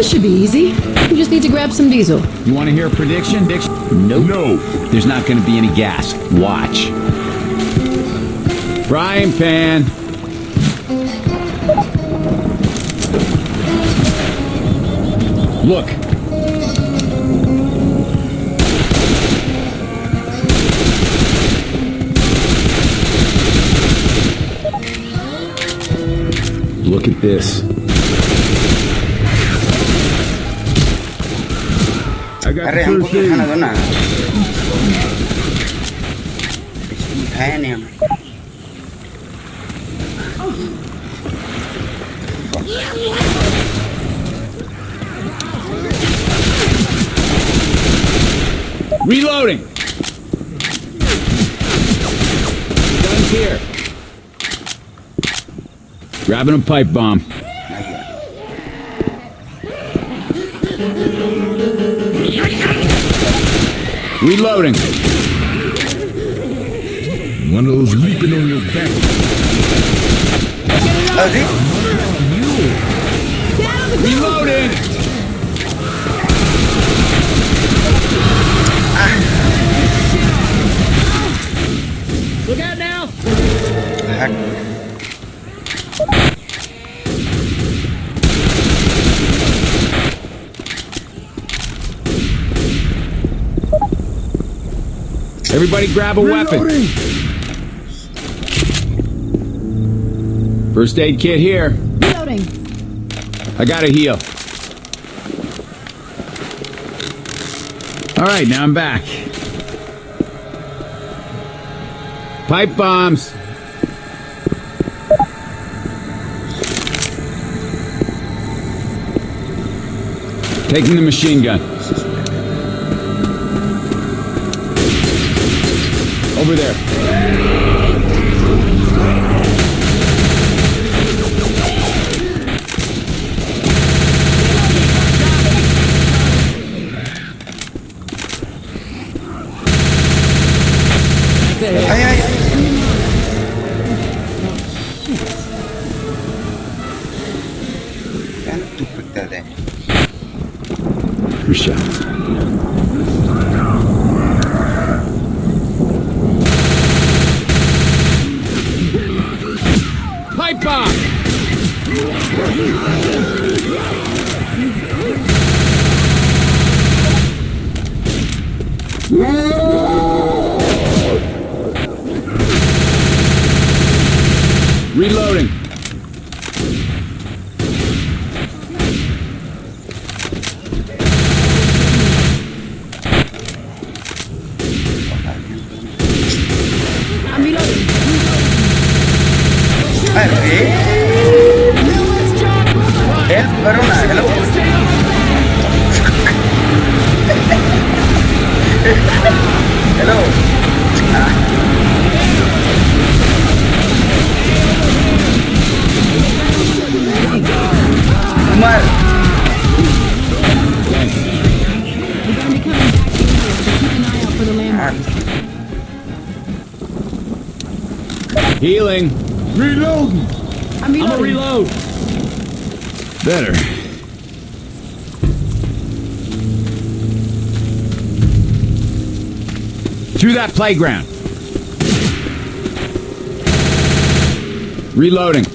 This should be easy. We just need to grab some diesel. You want to hear a prediction? Nope. No. There's not going to be any gas. Watch. Frying pan. Look. Look at this. I got अरे हमको भी खाना दो ना खाया नहीं हम Reloading. Guns here. Grabbing a pipe bomb. Reloading. One of those leaping on your back. Reloading. Look out now. Everybody grab a weapon. First aid kit here. Reloading. I gotta heal. All right, now I'm back. Pipe bombs. Taking the machine gun. Over there. Good shot. Pipe bomb! Reloading. I'm reloading. Help करो ना hello hello Umar We're gonna be coming back in here, so keep an eye out for the landmarks. Healing. Reloading. I'm reloading. I'm gonna reload. Better. Through that playground. Reloading.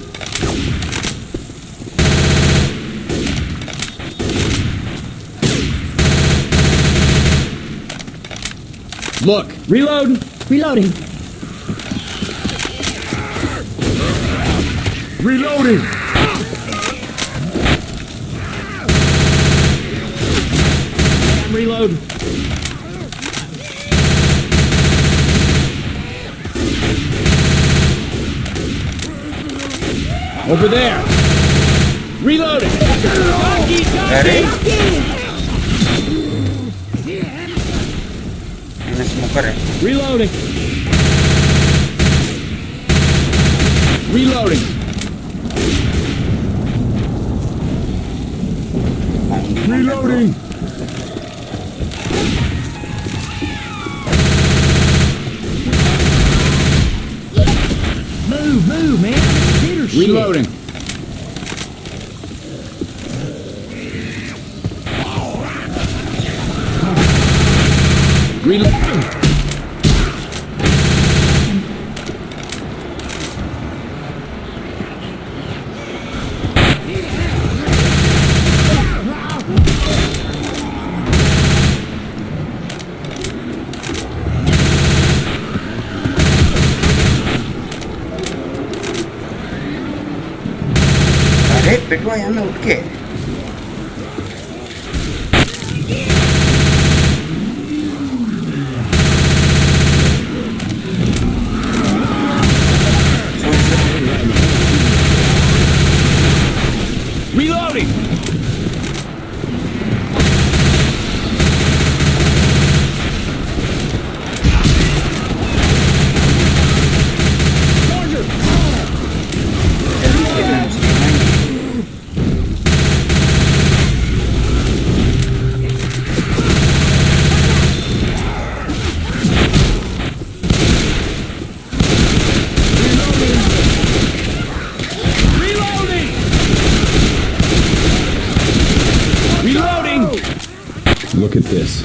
Look. Reloading. Reloading. Reloading. I'm reloading. Over there. Reloading. अरे ini smoker ya Reloading. Reloading. Reloading. Move, man. Leadership. Reloading. पेटवा यहाँ में उठ के Reloading! Look at this.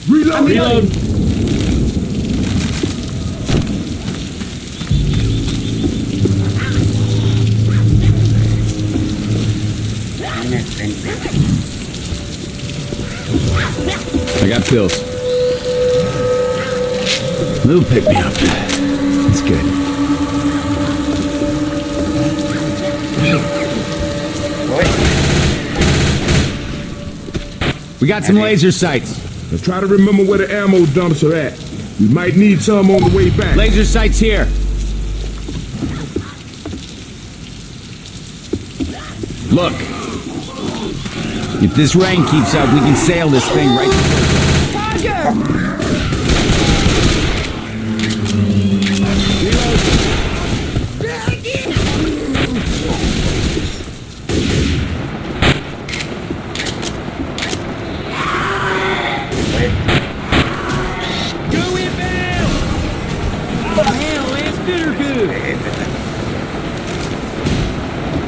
Reload. Reload. I got pills. They'll pick me up. That's good. We got some laser sights. Now try to remember where the ammo dumps are at. We might need some on the way back. Laser sights here. Look. If this rain keeps up, we can sail this thing right to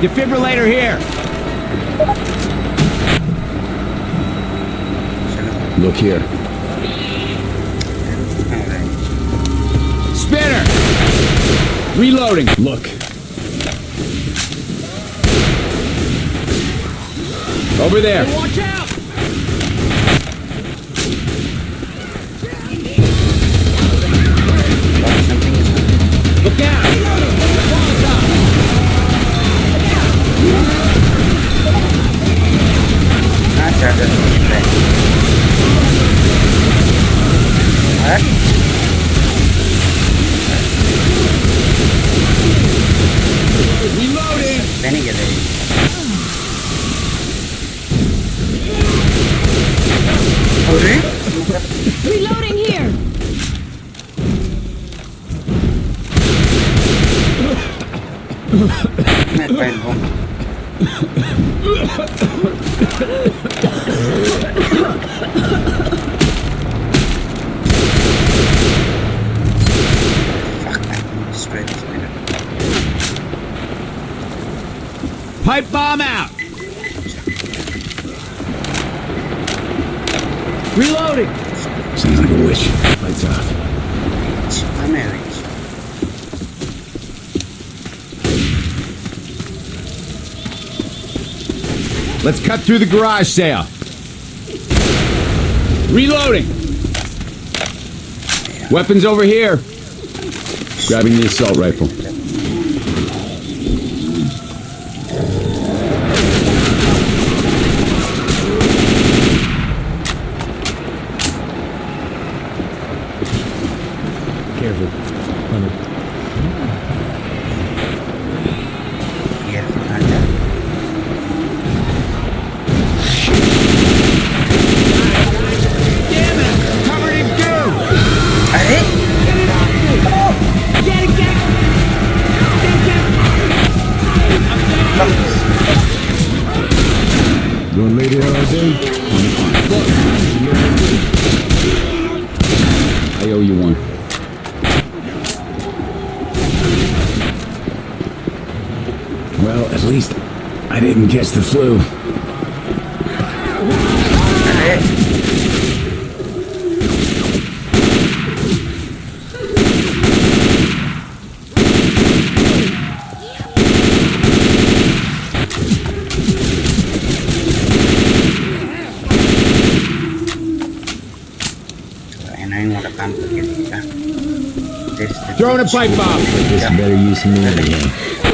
Defibrillator here. Look here. Spinner. Reloading. Look. Over there. Hey, watch out. Look out. Reloading here. Pipe bomb out. Reloading. Sounds like a wish. Lights off. Let's cut through the garage sale. Reloading. Weapons over here. Grabbing the assault rifle. Careful. Gonna lay there all day? I owe you one. Well, at least I didn't catch the flu. Throwing a pipe bomb. This is better use than the other one.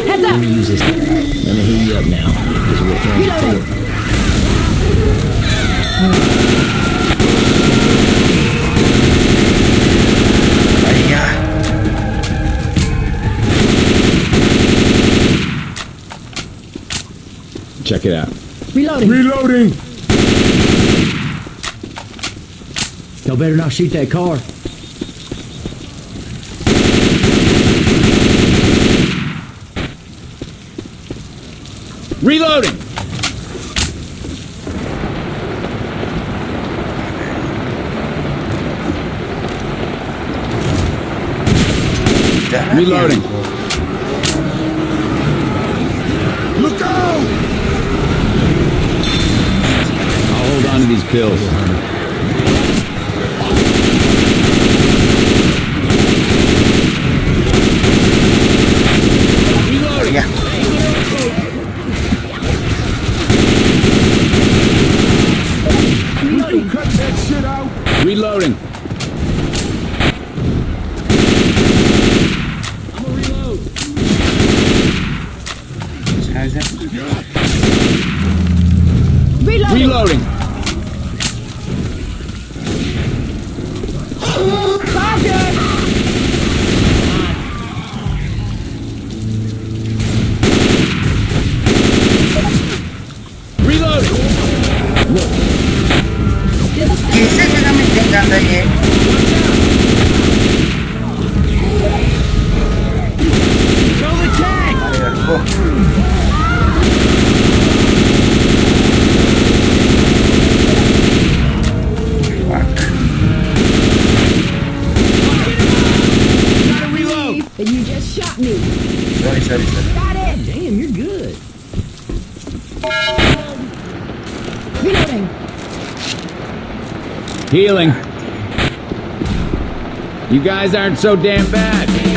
Heads Let up! me use this. Let me heat you up now. Because we're throwing Reloading. forward. Ayah. Check it out. Reloading. Reloading. Y'all better not shoot that car. Reloading. Jangan Reloading. ya. Look out! I'll hold on to these pills. Reloading. Ayah. Will you cut that shit out? Reloading. Sengaja. Reloading. Reloading. Reloading. Gising na kami tinggal tadi. Ayah. Fuck. Gotta reload. But you just shot me. Sorry. Got it. Damn, you're good. Reloading. Healing. You guys aren't so damn bad.